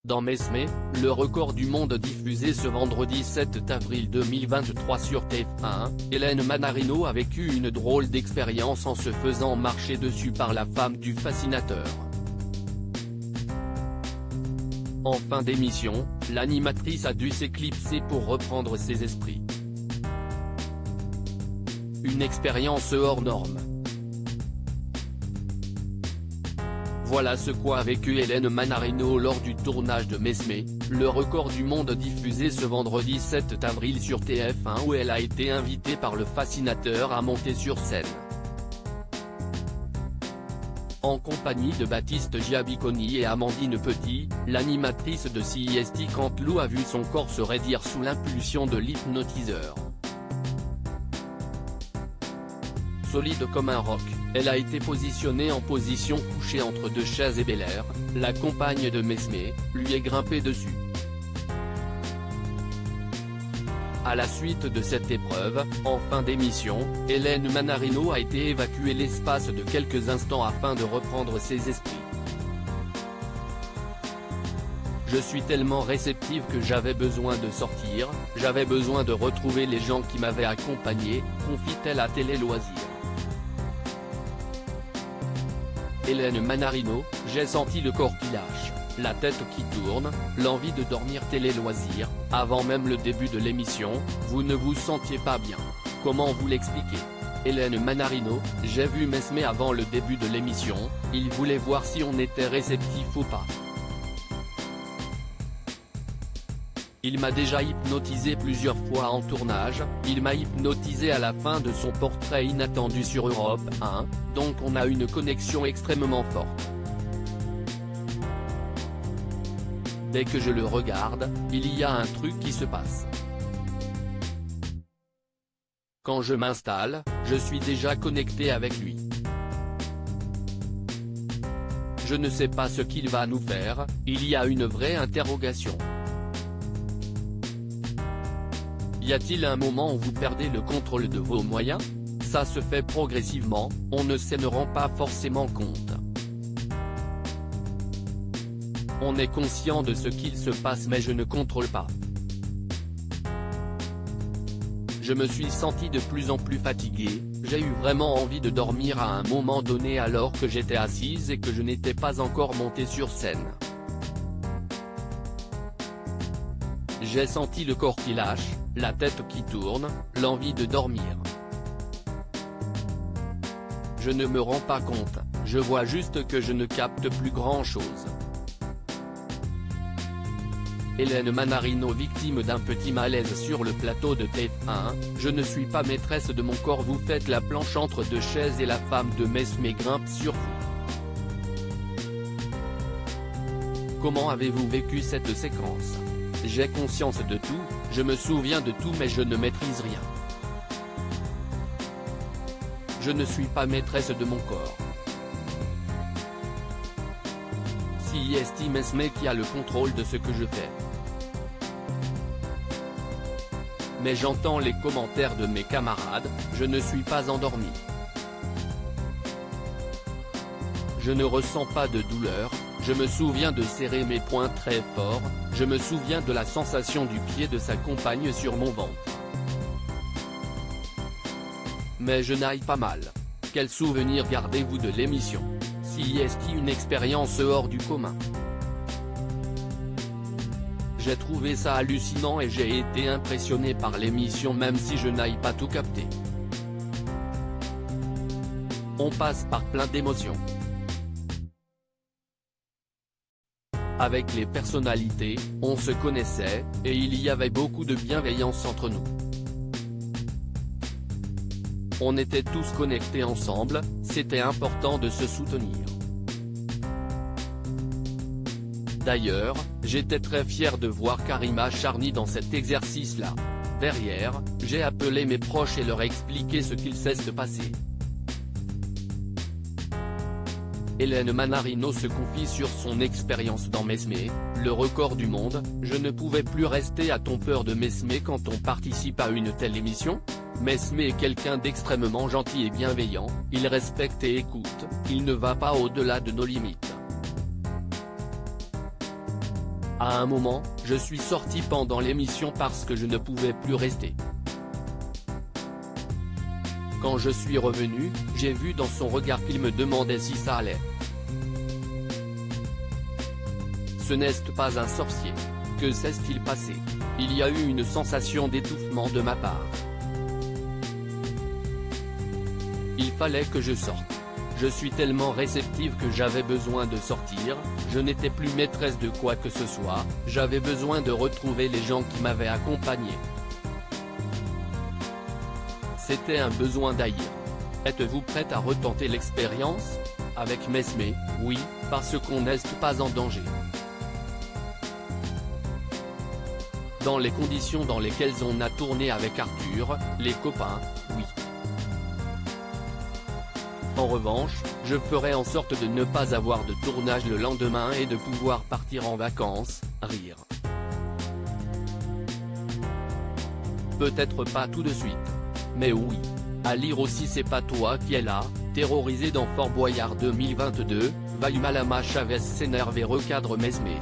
Dans Mesme, le record du monde diffusé ce vendredi 7 avril 2023 sur TF1, Hélène Manarino a vécu une drôle d'expérience en se faisant marcher dessus par la femme du fascinateur. En fin d'émission, l'animatrice a dû s'éclipser pour reprendre ses esprits. Une expérience hors norme. Voilà ce qu'a vécu Hélène Manarino lors du tournage de Mesme, le record du monde diffusé ce vendredi 7 avril sur TF1 où elle a été invitée par le fascinateur à monter sur scène. En compagnie de Baptiste Giabiconi et Amandine Petit, l'animatrice de CIST Canteloup a vu son corps se raidir sous l'impulsion de l'hypnotiseur. Solide comme un roc, elle a été positionnée en position couchée entre deux chaises et Belair, la compagne de Mesme, lui est grimpée dessus. À la suite de cette épreuve, en fin d'émission, Hélène Manarino a été évacuée l'espace de quelques instants afin de reprendre ses esprits. Je suis tellement réceptive que j'avais besoin de sortir, j'avais besoin de retrouver les gens qui m'avaient accompagnée, confie-t-elle à Télé Loisirs. Hélène Manarino, j'ai senti le corps qui lâche, la tête qui tourne, l'envie de dormir. Télé Loisirs, avant même le début de l'émission, vous ne vous sentiez pas bien. Comment vous l'expliquez? Hélène Manarino, j'ai vu Mesme avant le début de l'émission, il voulait voir si on était réceptif ou pas. Il m'a déjà hypnotisé plusieurs fois en tournage, il m'a hypnotisé à la fin de son portrait inattendu sur Europe 1, donc on a une connexion extrêmement forte. Dès que je le regarde, il y a un truc qui se passe. Quand je m'installe, je suis déjà connecté avec lui. Je ne sais pas ce qu'il va nous faire, il y a une vraie interrogation. Y a-t-il un moment où vous perdez le contrôle de vos moyens? Ça se fait progressivement, on ne s'en rend pas forcément compte. On est conscient de ce qu'il se passe mais je ne contrôle pas. Je me suis senti de plus en plus fatigué, j'ai eu vraiment envie de dormir à un moment donné alors que j'étais assise et que je n'étais pas encore montée sur scène. J'ai senti le corps qui lâche, la tête qui tourne, l'envie de dormir. Je ne me rends pas compte, je vois juste que je ne capte plus grand-chose. Hélène Manarino, victime d'un petit malaise sur le plateau de TF1, je ne suis pas maîtresse de mon corps, vous faites la planche entre deux chaises et la femme de Mesme grimpe sur vous. Comment avez-vous vécu cette séquence? J'ai conscience de tout, je me souviens de tout mais je ne maîtrise rien. Je ne suis pas maîtresse de mon corps. CIST Mesme qui a le contrôle de ce que je fais. Mais j'entends les commentaires de mes camarades, je ne suis pas endormi. Je ne ressens pas de douleur, je me souviens de serrer mes poings très fort, je me souviens de la sensation du pied de sa compagne sur mon ventre. Mais je n'aille pas mal. Quel souvenir gardez-vous de l'émission? CIST, une expérience hors du commun. J'ai trouvé ça hallucinant et j'ai été impressionné par l'émission même si je n'aille pas tout capter. On passe par plein d'émotions. Avec les personnalités, on se connaissait, et il y avait beaucoup de bienveillance entre nous. On était tous connectés ensemble, c'était important de se soutenir. D'ailleurs, j'étais très fier de voir Karima Charny dans cet exercice-là. Derrière, j'ai appelé mes proches et leur expliqué ce qu'il s'est passé. Hélène Manarino se confie sur son expérience dans Mesme, le record du monde. Je ne pouvais plus rester à ton peur de Mesme quand on participe à une telle émission. Mesme est quelqu'un d'extrêmement gentil et bienveillant, il respecte et écoute, il ne va pas au-delà de nos limites. À un moment, je suis sorti pendant l'émission parce que je ne pouvais plus rester. Quand je suis revenu, j'ai vu dans son regard qu'il me demandait si ça allait. Ce n'est pas un sorcier. Que s'est-il passé? Il y a eu une sensation d'étouffement de ma part. Il fallait que je sorte. Je suis tellement réceptive que j'avais besoin de sortir, je n'étais plus maîtresse de quoi que ce soit, j'avais besoin de retrouver les gens qui m'avaient accompagné. C'était un besoin d'haïr. Êtes-vous prête à retenter l'expérience? Avec Mesmé, oui, parce qu'on n'est pas en danger. Dans les conditions dans lesquelles on a tourné avec Arthur, les copains, oui. En revanche, je ferai en sorte de ne pas avoir de tournage le lendemain et de pouvoir partir en vacances, rire. Peut-être pas tout de suite. Mais oui. À lire aussi C'est pas toi qui est là, terrorisé dans Fort Boyard 2022, Vailima Lama Chavez s'énerve et recadre Mesmé.